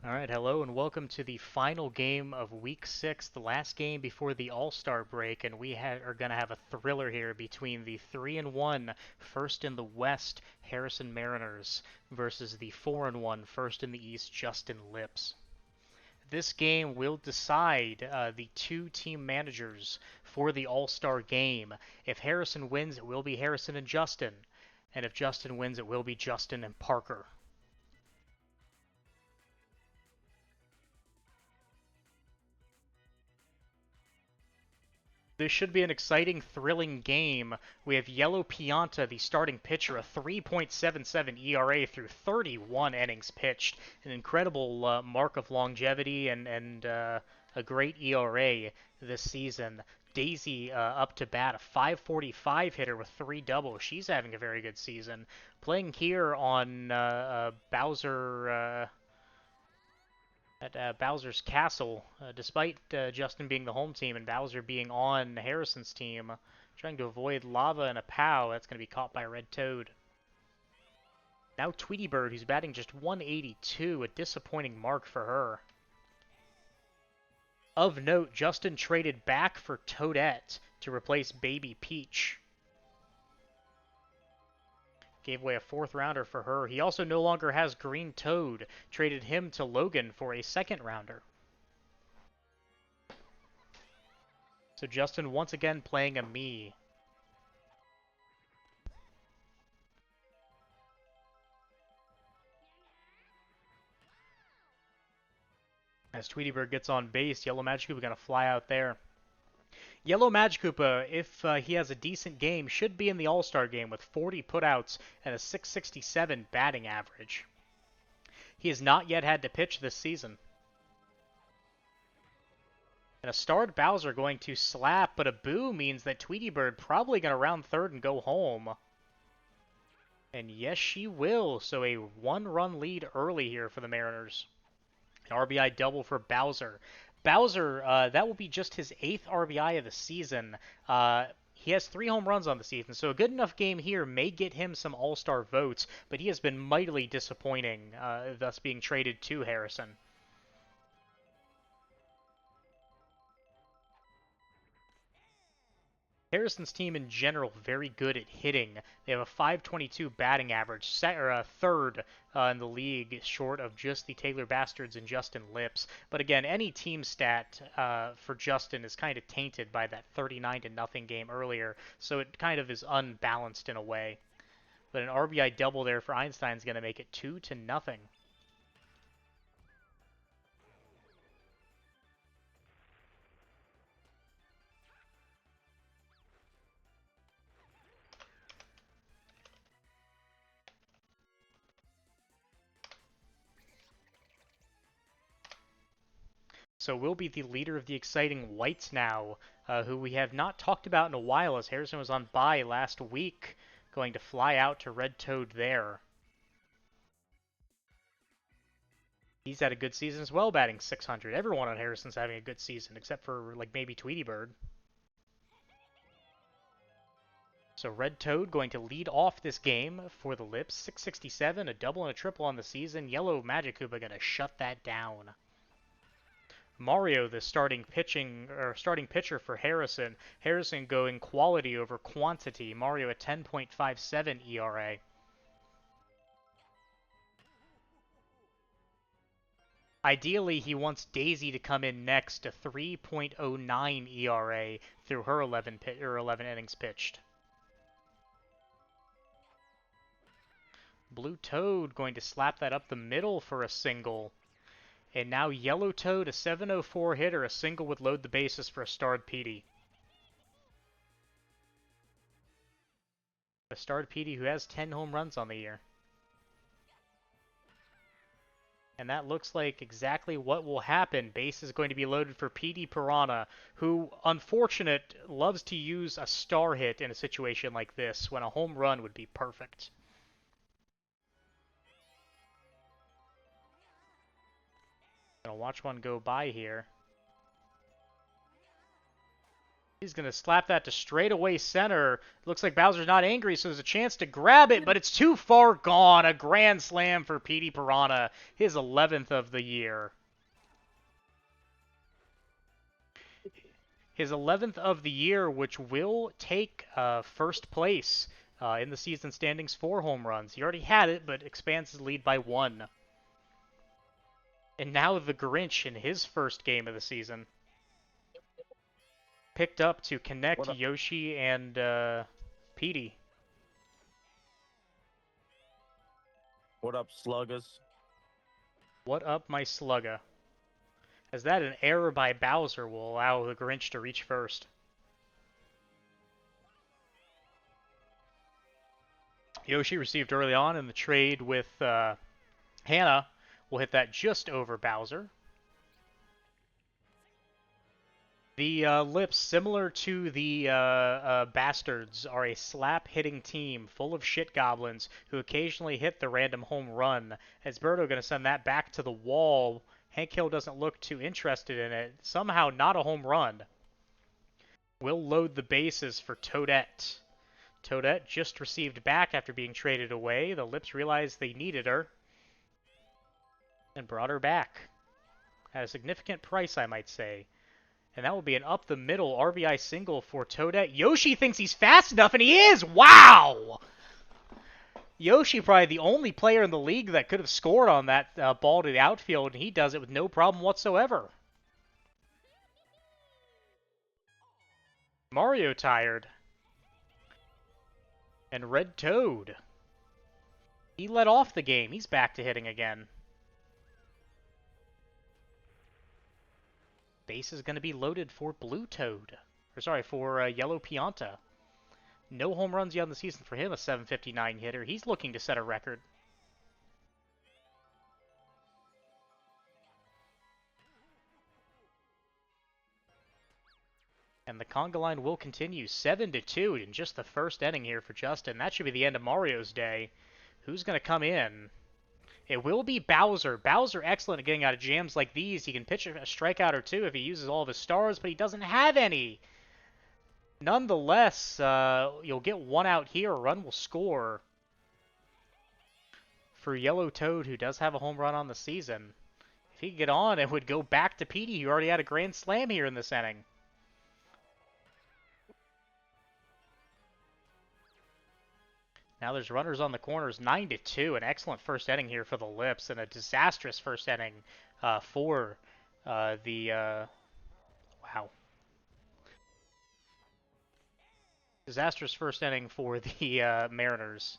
All right, hello and welcome to the final game of Week 6, the last game before the All-Star break, and are going to have a thriller here between the 3-1 first in the West Harrison Mariners versus the 4-1 first in the East Justin Lips. This game will decide the two team managers for the All-Star game. If Harrison wins, it will be Harrison and Justin, and if Justin wins, it will be Justin and Parker. This should be an exciting, thrilling game. We have Yellow Pianta, the starting pitcher, a 3.77 ERA through 31 innings pitched. An incredible mark of longevity and a great ERA this season. Daisy up to bat, a 545 hitter with three doubles. She's having a very good season. Playing here on Bowser at Bowser's Castle, despite Justin being the home team and Bowser being on Harrison's team, trying to avoid lava and a POW. That's going to be caught by Red Toad. Now Tweety Bird, who's batting just 182, a disappointing mark for her. Of note, Justin traded back for Toadette to replace Baby Peach. Gave away a fourth rounder for her. He also no longer has Green Toad. Traded him to Logan for a second rounder. So Justin once again playing a me. As Tweety Bird gets on base, Yellow Magikoopa gonna fly out there. Yellow Magikoopa, if he has a decent game, should be in the All-Star game with 40 putouts and a 667 batting average. He has not yet had to pitch this season. And a starred Bowser going to slap, but a boo means that Tweety Bird probably going to round third and go home. And yes, she will. So a one-run lead early here for the Mariners. An RBI double for Bowser. Bowser, that will be just his 8th RBI of the season. He has 3 home runs on the season, so a good enough game here may get him some All-Star votes, but he has been mightily disappointing, thus being traded to Harrison. Harrison's team in general very good at hitting. They have a 522 batting average, third in the league, short of just the Taylor Bastards and Justin Lips. But again, any team stat for Justin is kind of tainted by that 39-0 game earlier, so it kind of is unbalanced in a way. But an RBI double there for Einstein is going to make it 2-0. So we'll be the leader of the exciting Whites now, who we have not talked about in a while as Harrison was on bye last week, going to fly out to Red Toad there. He's had a good season as well, batting 600. Everyone on Harrison's having a good season, except for like maybe Tweety Bird. So Red Toad going to lead off this game for the Lips. 667, a double and a triple on the season. Yellow Magikoopa going to shut that down. Mario, the starting pitcher for Harrison. Harrison going quality over quantity. Mario a 10.57 ERA. Ideally, he wants Daisy to come in next to 3.09 ERA through her 11 innings pitched. Blue Toad going to slap that up the middle for a single. And now Yellow Toad, a 704 hitter, a single would load the bases for a starred Petey. A starred Petey who has 10 home runs on the year. And that looks like exactly what will happen. Base is going to be loaded for Petey Piranha, who, unfortunate, loves to use a star hit in a situation like this when a home run would be perfect. Gonna watch one go by here. He's going to slap that to straightaway center. Looks like Bowser's not angry, so there's a chance to grab it, but it's too far gone. A grand slam for Petey Piranha, his 11th of the year. His 11th of the year, which will take first place in the season standings for home runs. He already had it, but expands his lead by 1. And now the Grinch in his first game of the season. Picked up to connect Yoshi and Petey. What up, sluggers? What up, my slugga? As that an error by Bowser will allow the Grinch to reach first. Yoshi received early on in the trade with Hannah will hit that just over Bowser. The Lips, similar to the Bastards, are a slap-hitting team full of shit goblins who occasionally hit the random home run. As Birdo going to send that back to the wall, Hank Hill doesn't look too interested in it. Somehow not a home run. Will load the bases for Toadette. Toadette just received back after being traded away. The Lips realized they needed her and brought her back. At a significant price, I might say. And that will be an up-the-middle RBI single for Toadette. Yoshi thinks he's fast enough, and he is! Wow! Yoshi probably the only player in the league that could have scored on that ball to the outfield, and he does it with no problem whatsoever. Mario tired. And Red Toad. He led off the game. He's back to hitting again. Base is going to be loaded for Blue Toad. Or sorry, for Yellow Pianta. No home runs yet in the season for him, a 759 hitter. He's looking to set a record. And the conga line will continue 7-2 in just the first inning here for Justin. That should be the end of Mario's day. Who's going to come in? It will be Bowser. Bowser excellent at getting out of jams like these. He can pitch a strikeout or two if he uses all of his stars, but he doesn't have any. Nonetheless, you'll get one out here. A run will score for Yellow Toad, who does have a home run on the season. If he could get on, it would go back to Petey, who already had a grand slam here in this inning. Now there's runners on the corners, 9-2. An excellent first inning here for the Lips, and a disastrous first inning for the wow. Disastrous first inning for the Mariners.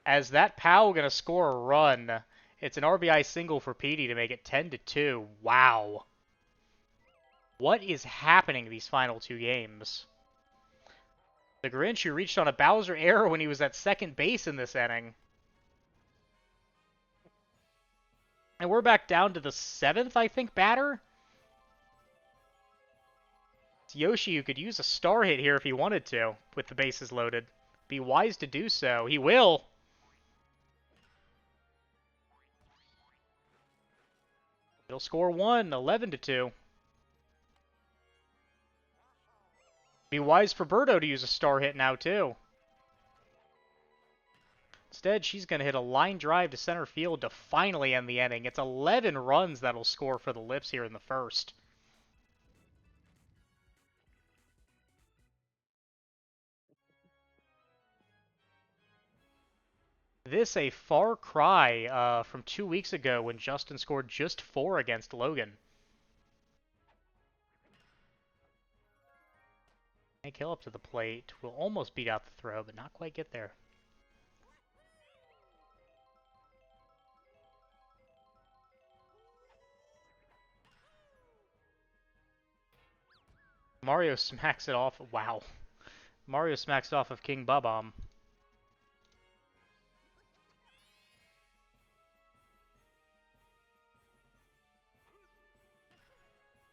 As that Powell gonna score a run, it's an RBI single for Petey to make it 10-2. Wow. What is happening these final two games? The Grinch, who reached on a Bowser error when he was at second base in this inning. And we're back down to the 7th, I think, batter. It's Yoshi, who could use a star hit here if he wanted to, with the bases loaded. Be wise to do so. He will. He'll score one, 11-2. Be wise for Birdo to use a star hit now, too. Instead, she's going to hit a line drive to center field to finally end the inning. It's 11 runs that'll score for the Lips here in the first. This a far cry from 2 weeks ago when Justin scored just 4 against Logan. Hank Hill up to the plate. Will almost beat out the throw, but not quite get there. Mario smacks it off. Wow. Mario smacks it off of King Bob-omb.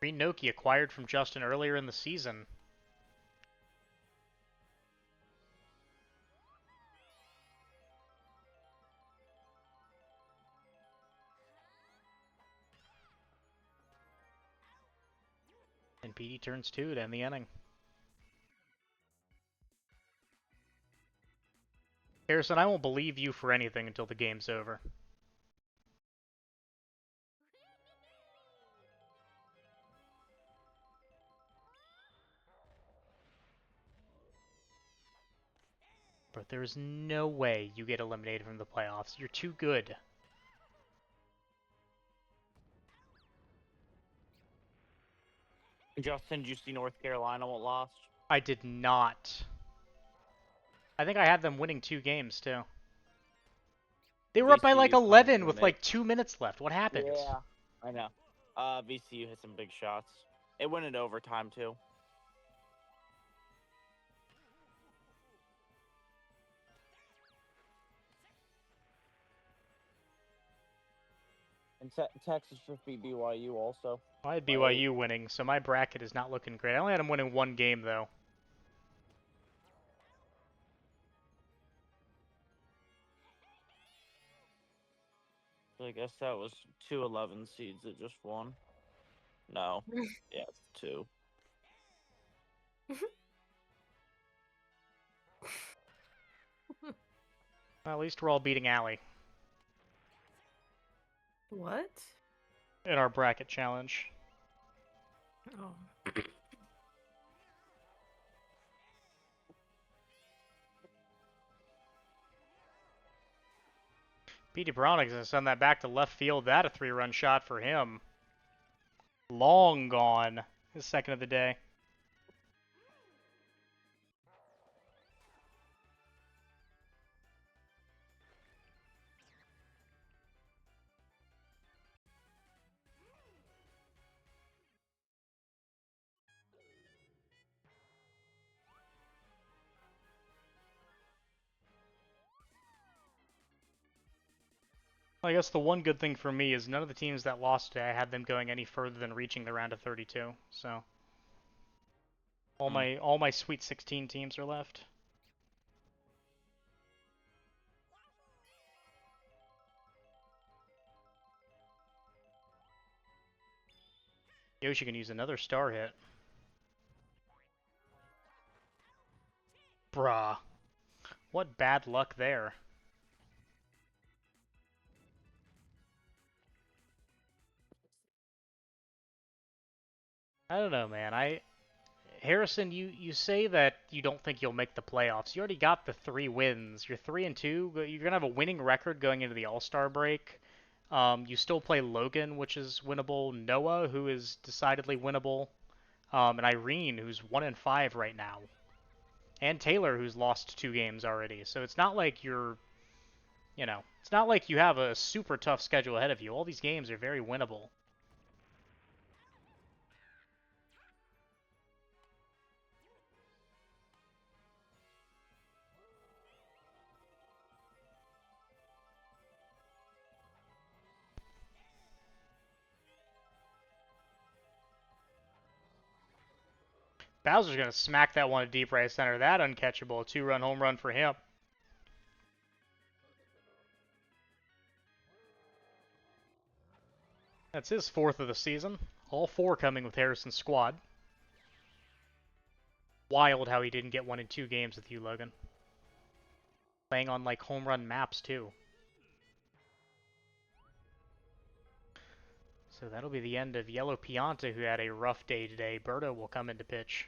Green Noki acquired from Justin earlier in the season. And PD turns 2 to end the inning. Harrison, I won't believe you for anything until the game's over. But there's no way you get eliminated from the playoffs. You're too good. Justin, did you see North Carolina what lost? I did not. I think I had them winning 2 games, too. They were up by like VCU 11 with pumped like 2 minutes left. What happened? Yeah, I know. VCU hit some big shots. It went into overtime too. And Texas just beat BYU also. I had BYU winning, so my bracket is not looking great. I only had them winning 1 game, though. So I guess that was 2 11 seeds that just won. No. Yeah, it's 2. Well, at least we're all beating Allie What? in our bracket challenge. Oh. Petey Browning's gonna send that back to left field. That a 3-run shot for him. Long gone. His second of the day. I guess the one good thing for me is none of the teams that lost today, I had them going any further than reaching the round of 32. So all my Sweet 16 teams are left. Yoshi can use another star hit. Bruh. What bad luck there. I don't know, man. Harrison, you say that you don't think you'll make the playoffs. You already got the 3 wins. You're 3-2. You're gonna have a winning record going into the All-Star break. You still play Logan, which is winnable. Noah, who is decidedly winnable. And Irene, who's 1-5 right now. And Taylor, who's lost 2 games already. So it's not like it's not like you have a super tough schedule ahead of you. All these games are very winnable. Bowser's going to smack that one to deep right center. That uncatchable. A 2-run home run for him. That's his 4th of the season. All 4 coming with Harrison's squad. Wild how he didn't get 1 in 2 games with you, Logan. Playing on like home run maps too. So that'll be the end of Yellow Pianta, who had a rough day today. Berto will come into pitch.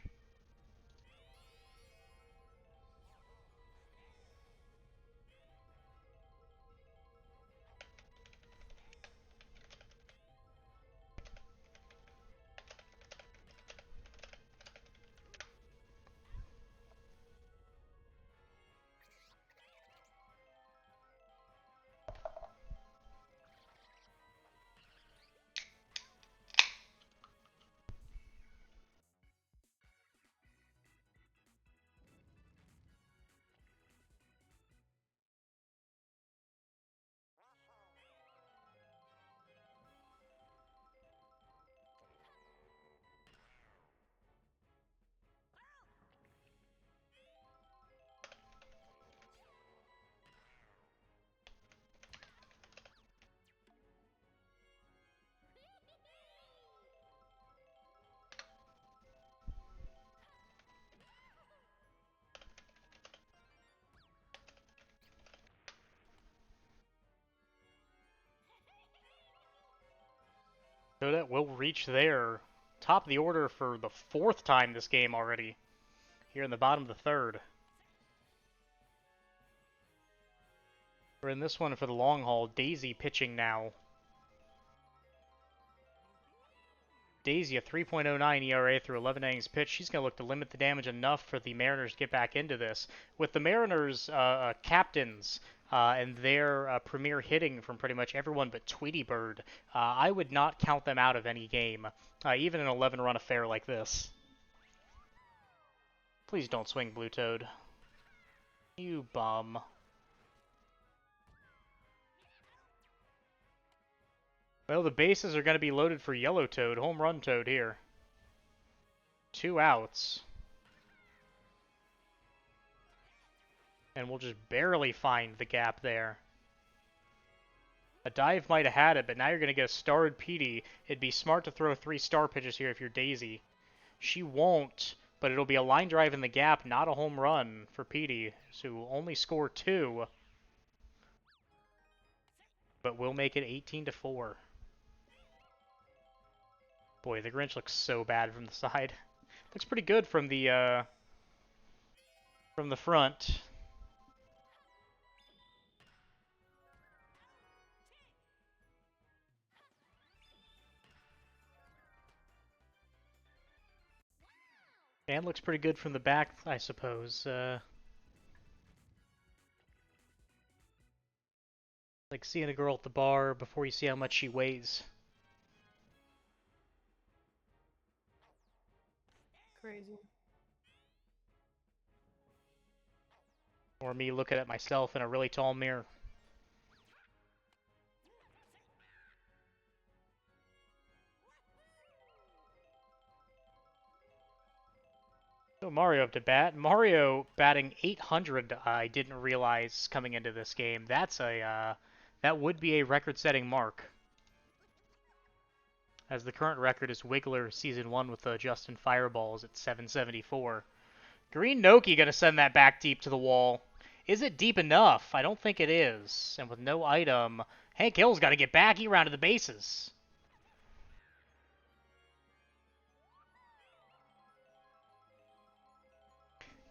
Toadette will reach there. Top of the order for the 4th time this game already. Here in the bottom of the 3rd. We're in this one for the long haul. Daisy pitching now. Daisy, a 3.09 ERA through 11 innings pitched. She's going to look to limit the damage enough for the Mariners to get back into this. With the Mariners' captains and their premier hitting from pretty much everyone but Tweety Bird, I would not count them out of any game, even an 11-run affair like this. Please don't swing, Blue Toad. You bum. Well, the bases are going to be loaded for Yellow Toad. Home run Toad here. 2 outs. And we'll just barely find the gap there. A dive might have had it, but now you're going to get a starred Petey. It'd be smart to throw 3 star pitches here if you're Daisy. She won't, but it'll be a line drive in the gap, not a home run for Petey, who will only score 2. But we'll make it 18-4. Boy, the Grinch looks so bad from the side. Looks pretty good from the front. And looks pretty good from the back, I suppose. Like seeing a girl at the bar before you see how much she weighs. Crazy. Or me looking at myself in a really tall mirror. So Mario up to bat. Mario batting 800. I didn't realize coming into this game. That's a that would be a record-setting mark. As the current record is Wiggler Season 1 with the Justin Fireballs at 774. Green Noki gonna send that back deep to the wall. Is it deep enough? I don't think it is. And with no item, Hank Hill's got to get back. He rounded the bases.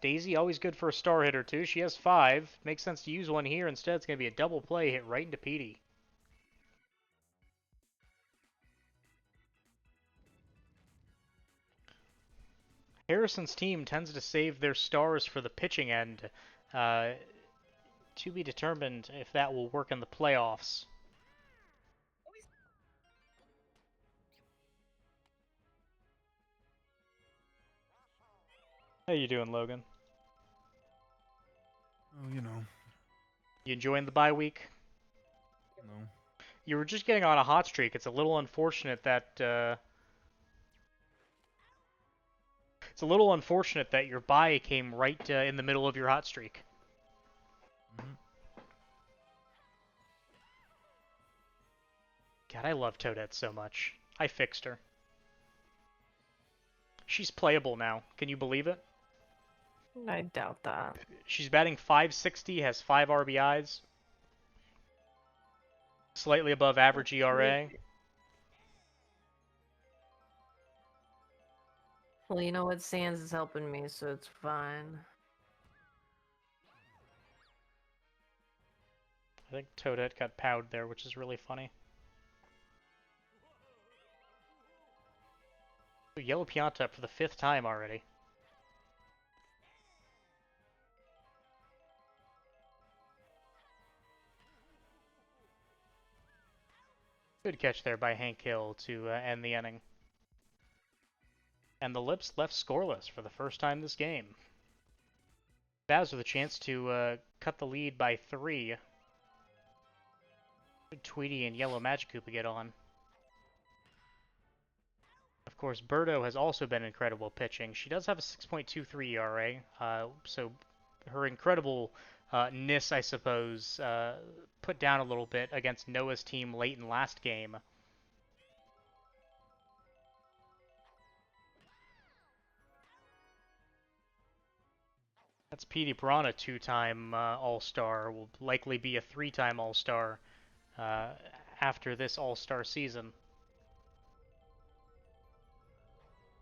Daisy, always good for a star hitter, too. She has 5. Makes sense to use one here. Instead, it's going to be a double play hit right into Petey. Harrison's team tends to save their stars for the pitching end. To be determined if that will work in the playoffs. How you doing, Logan? Oh, you know. You enjoying the bye week? No. You were just getting on a hot streak. It's a little unfortunate that your bye came right in the middle of your hot streak. Mm-hmm. God, I love Toadette so much. I fixed her. She's playable now. Can you believe it? I doubt that. She's batting .560, has 5 RBIs. Slightly above average ERA. Well, you know what? Sans is helping me, so it's fine. I think Toadette got powed there, which is really funny. Yellow Pianta up for the 5th time already. Good catch there by Hank Hill to end the inning. And the Lips left scoreless for the first time this game. Baz with a chance to cut the lead by 3. Good Tweety and Yellow Magikoopa get on. Of course, Birdo has also been incredible pitching. She does have a 6.23 ERA, so her incredible ness, I suppose, put down a little bit against Noah's team late in last game. That's Petey Piranha, 2-time All-Star, will likely be a 3-time All-Star after this All-Star season.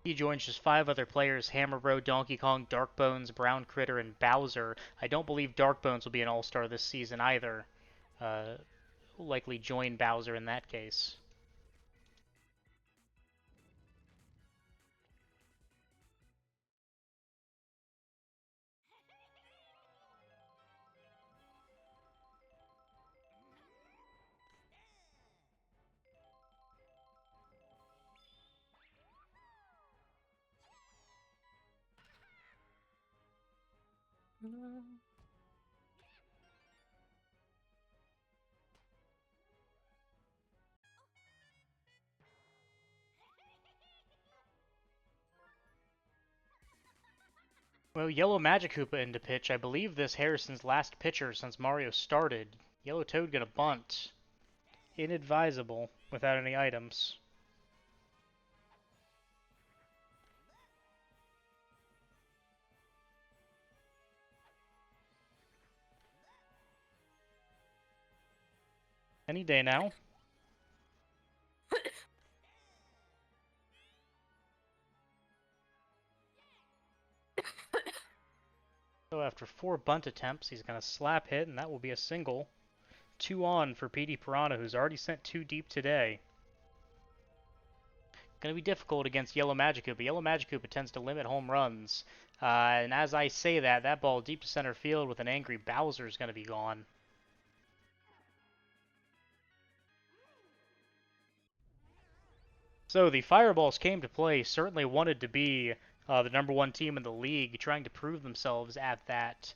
He joins just 5 other players: Hammer Bro, Donkey Kong, Dark Bones, Brown Critter, and Bowser. I don't believe Dark Bones will be an all-star this season either. Will likely join Bowser in that case. Well, Yellow Magikarp into pitch. I believe this Harrison's last pitcher since Mario started. Yellow Toad gonna bunt. Inadvisable without any items. Any day now. So after 4 bunt attempts, he's going to slap hit, and that will be a single. 2 on for Petey Piranha, who's already sent 2 deep today. Going to be difficult against Yellow Magikarp. Yellow Magikarp tends to limit home runs. And as I say that, that ball deep to center field with an angry Bowser is going to be gone. So the Fireballs came to play, certainly wanted to be the #1 team in the league, trying to prove themselves at that.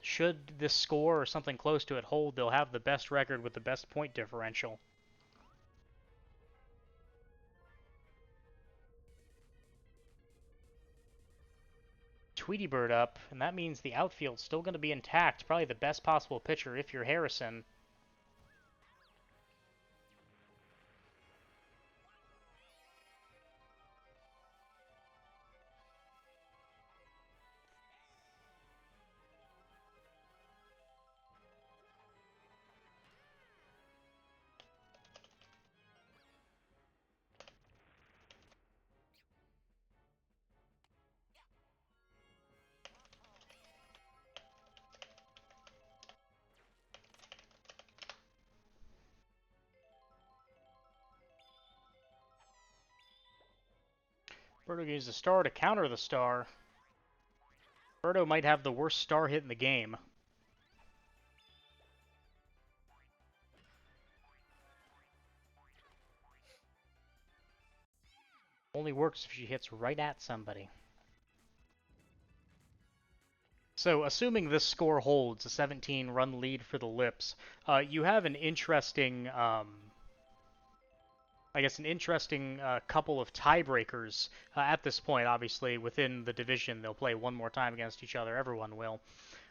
Should this score or something close to it hold, they'll have the best record with the best point differential. Tweety Bird up, and that means the outfield's still going to be intact. Probably the best possible pitcher if you're Harrison. Birdo gains the star to counter the star. Birdo might have the worst star hit in the game. Only works if she hits right at somebody. So, assuming this score holds, a 17-run lead for the Lips, you have an interesting, couple of tiebreakers at this point. Obviously, within the division, they'll play one more time against each other. Everyone will.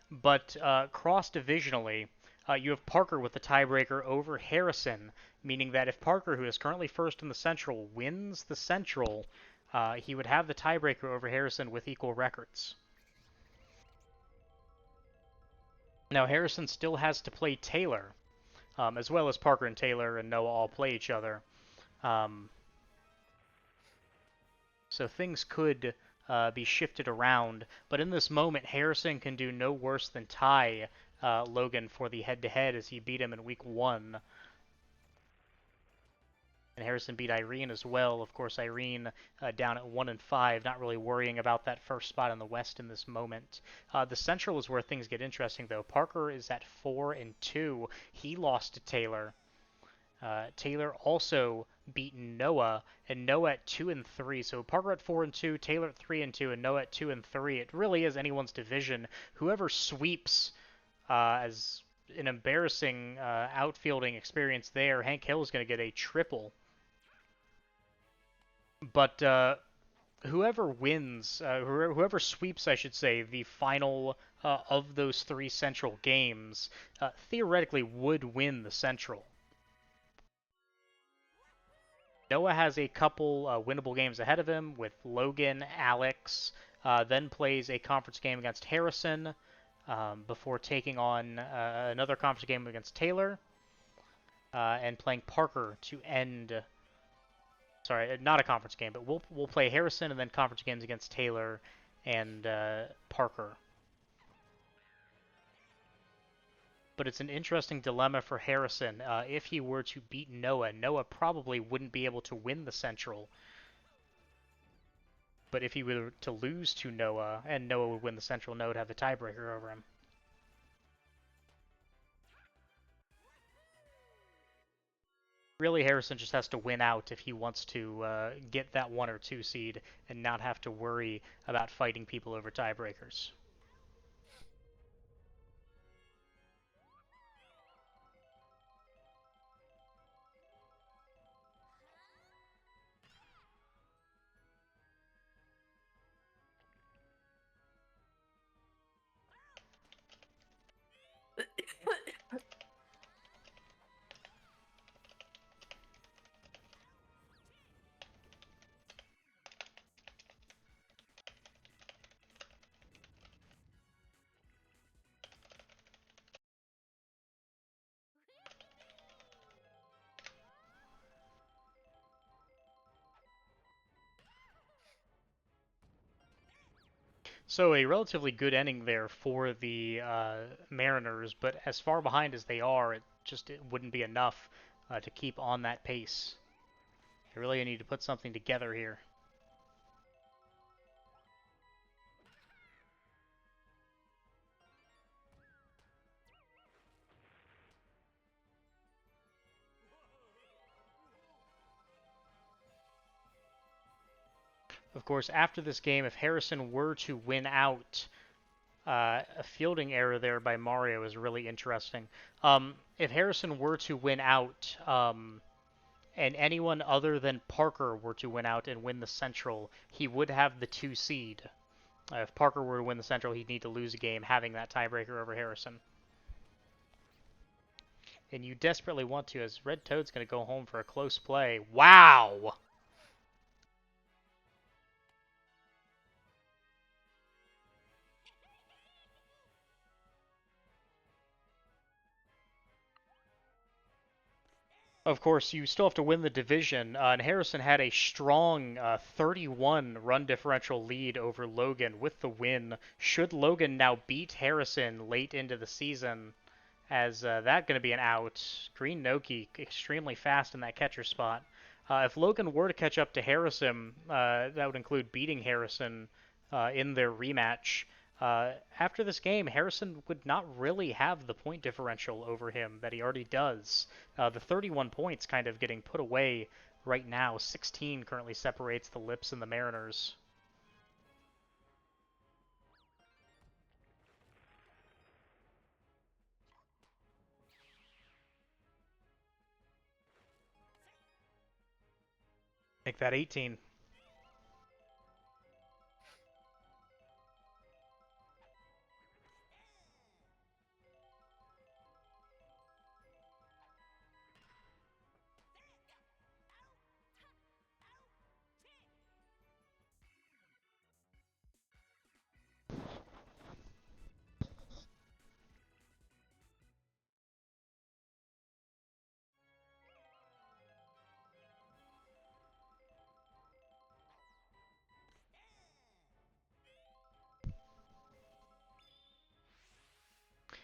But cross-divisionally, you have Parker with the tiebreaker over Harrison, meaning that if Parker, who is currently first in the Central, wins the Central, he would have the tiebreaker over Harrison with equal records. Now, Harrison still has to play Taylor, as well as Parker and Taylor and Noah all play each other. So things could be shifted around, but in this moment, Harrison can do no worse than tie Logan for the head-to-head as he beat him in Week 1. And Harrison beat Irene as well. Of course, Irene down at 1-5, not really worrying about that first spot in the West in this moment. The Central is where things get interesting, though. Parker is at 4-2. He lost to Taylor. Taylor also beat Noah, and Noah at 2-3. So Parker at 4-2, Taylor at 3-2, and Noah at 2-3. It really is anyone's division. Whoever sweeps as an embarrassing outfielding experience there, Hank Hill is going to get a triple. But whoever wins, whoever sweeps, I should say, the final of those 3 Central games, theoretically would win the Central. Noah has a couple winnable games ahead of him with Logan, Alex, then plays a conference game against Harrison before taking on another conference game against Taylor and playing Parker to end Sorry, not a conference game, but we'll play Harrison and then conference games against Taylor and Parker. But it's an interesting dilemma for Harrison. If he were to beat Noah, Noah probably wouldn't be able to win the Central. But if he were to lose to Noah, and Noah would win the Central, Noah would have the tiebreaker over him. Really, Harrison just has to win out if he wants to get that 1 or 2 seed and not have to worry about fighting people over tiebreakers. So a relatively good ending there for the Mariners, but as far behind as they are, it wouldn't be enough to keep on that pace. They really need to put something together here. Of course, after this game, if Harrison were to win out, a fielding error there by Mario is really interesting. If Harrison were to win out, and anyone other than Parker were to win out and win the Central, he would have the 2 seed. If Parker were to win the Central, he'd need to lose a game, having that tiebreaker over Harrison. And you desperately want to, as Red Toad's going to go home for a close play. Wow! Of course, you still have to win the division, and Harrison had a strong 31 run differential lead over Logan with the win. Should Logan now beat Harrison late into the season, as that going to be an out? Green Noki extremely fast in that catcher spot. If Logan were to catch up to Harrison, that would include beating Harrison in their rematch. After this game, Harrison would not really have the point differential over him that he already does. The 31 points kind of getting put away right now. 16 currently separates the Lips and the Mariners. Make that 18.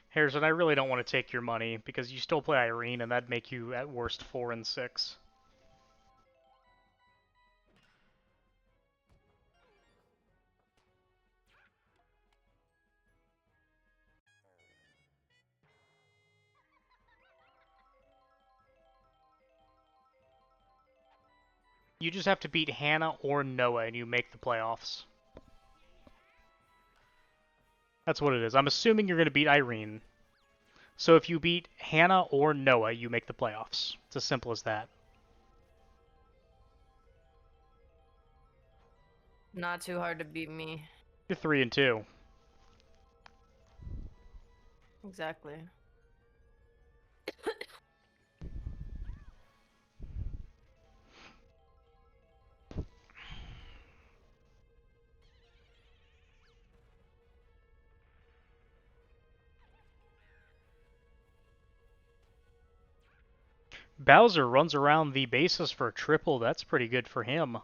Harrison, I really don't want to take your money because you still play Irene, and that'd make you at worst 4 and 6. You just have to beat Hannah or Noah, and you make the playoffs. That's what it is. I'm assuming you're going to beat Irene. So if you beat Hannah or Noah, you make the playoffs. It's as simple as that. Not too hard to beat me. You're 3 and 2. Exactly. Bowser runs around the bases for a triple. That's pretty good for him.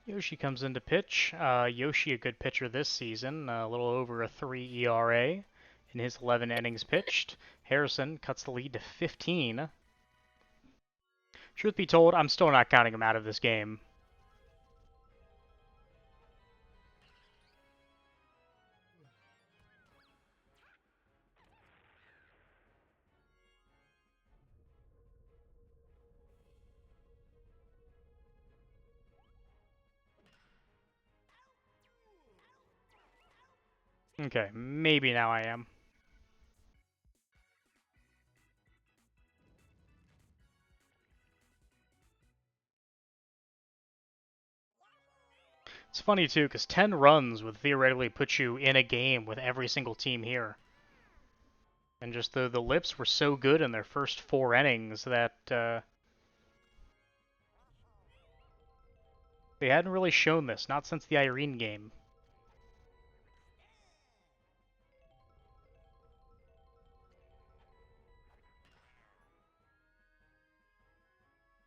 Yoshi comes into pitch. Yoshi, a good pitcher this season, a little over a 3 ERA in his 11 innings pitched. Harrison cuts the lead to 15. Truth be told, I'm still not counting him out of this game. Okay, maybe now I am. It's funny too, because 10 runs would theoretically put you in a game with every single team here. And just the Lips were so good in their first 4 innings that they hadn't really shown this, not since the Irene game.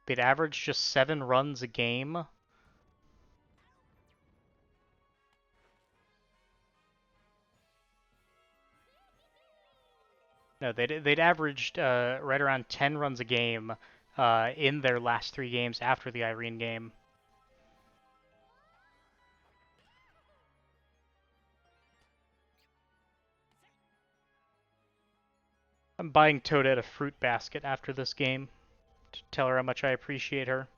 They'd average just 7 runs a game. No, they'd averaged right around 10 runs a game in their last 3 games after the Irene game. I'm buying Toadette a fruit basket after this game to tell her how much I appreciate her.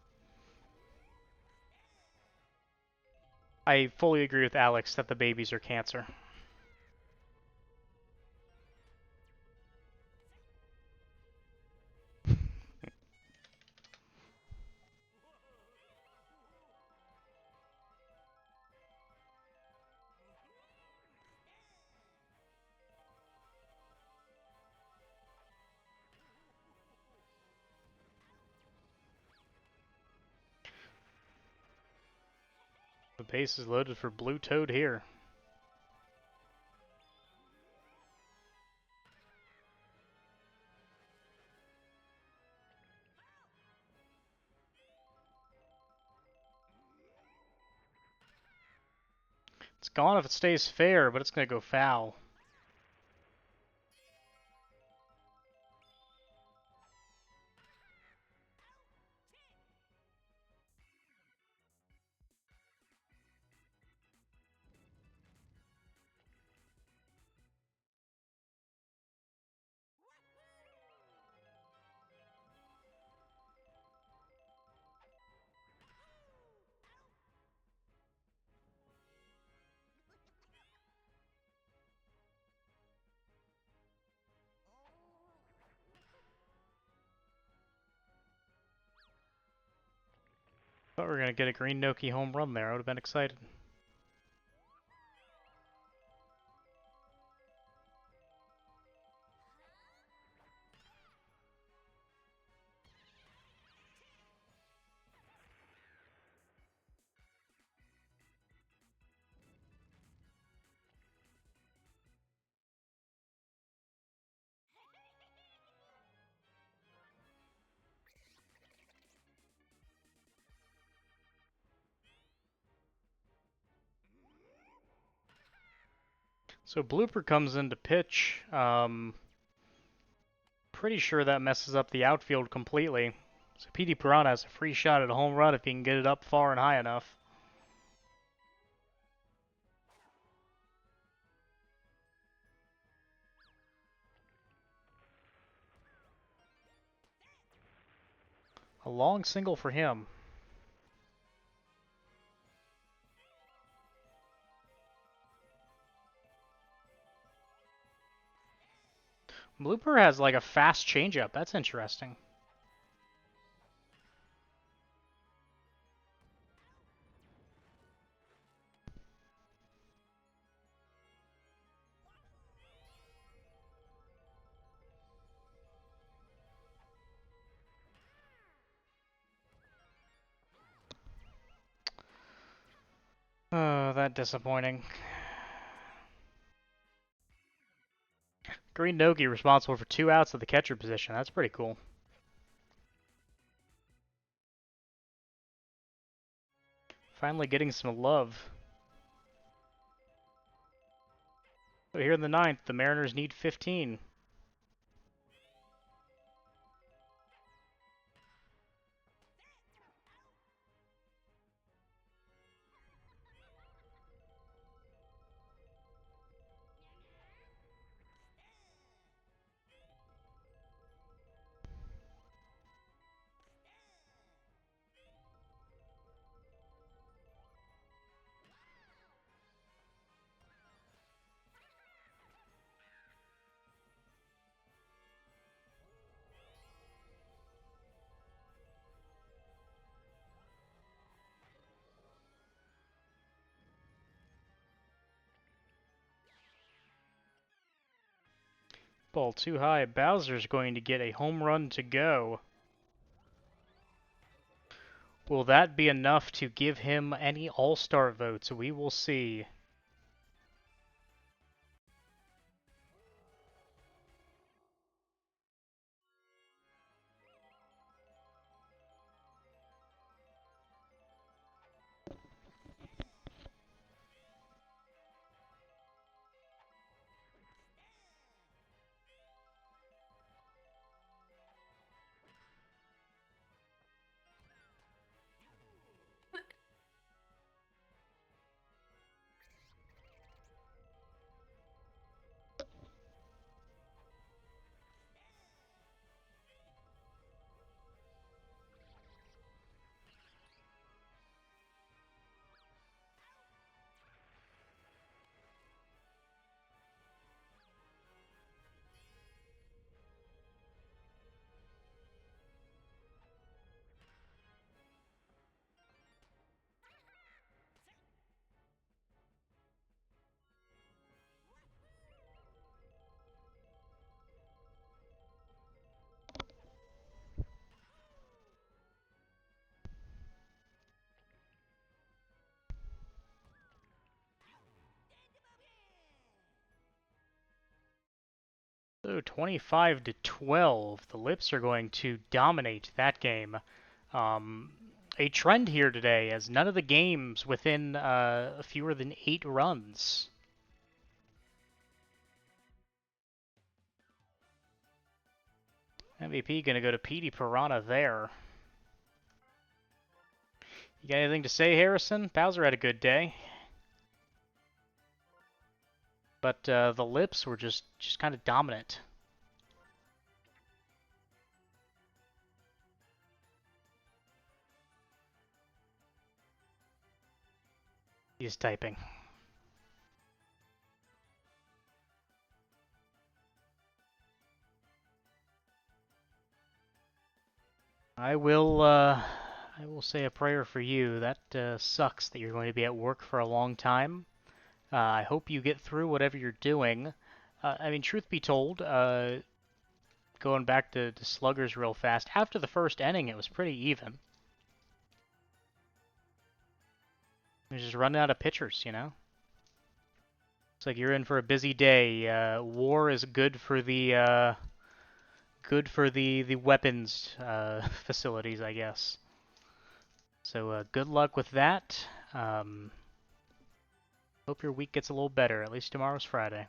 I fully agree with Alex that the babies are cancer. The base is loaded for Blue Toad here. It's gone if it stays fair, but it's going to go foul. Thought we were going to get a Green Noki home run there. I would have been excited. So Blooper comes into pitch. Pretty sure that messes up the outfield completely. So Petey Piranha has a free shot at a home run if he can get it up far and high enough. A long single for him. Blooper has like a fast changeup. That's interesting. Oh, that disappointing. Green Nogi responsible for 2 outs at the catcher position. That's pretty cool. Finally getting some love. So here in the 9th, the Mariners need 15. Ball too high. Bowser's going to get a home run to go. Will that be enough to give him any All-Star votes? We will see. So 25 to 12. The Lips are going to dominate that game. A trend here today, as none of the games within fewer than 8 runs. MVP gonna go to Petey Piranha there. You got anything to say, Harrison? Bowser had a good day. But the Lips were just kind of dominant. He's typing. I will say a prayer for you. That sucks that you're going to be at work for a long time. I hope you get through whatever you're doing. I mean, truth be told, going back to Sluggers real fast, after the first inning, it was pretty even. You're just running out of pitchers, you know? It's like you're in for a busy day. War is good for the weapons facilities, I guess. So good luck with that. Hope your week gets a little better. At least tomorrow's Friday.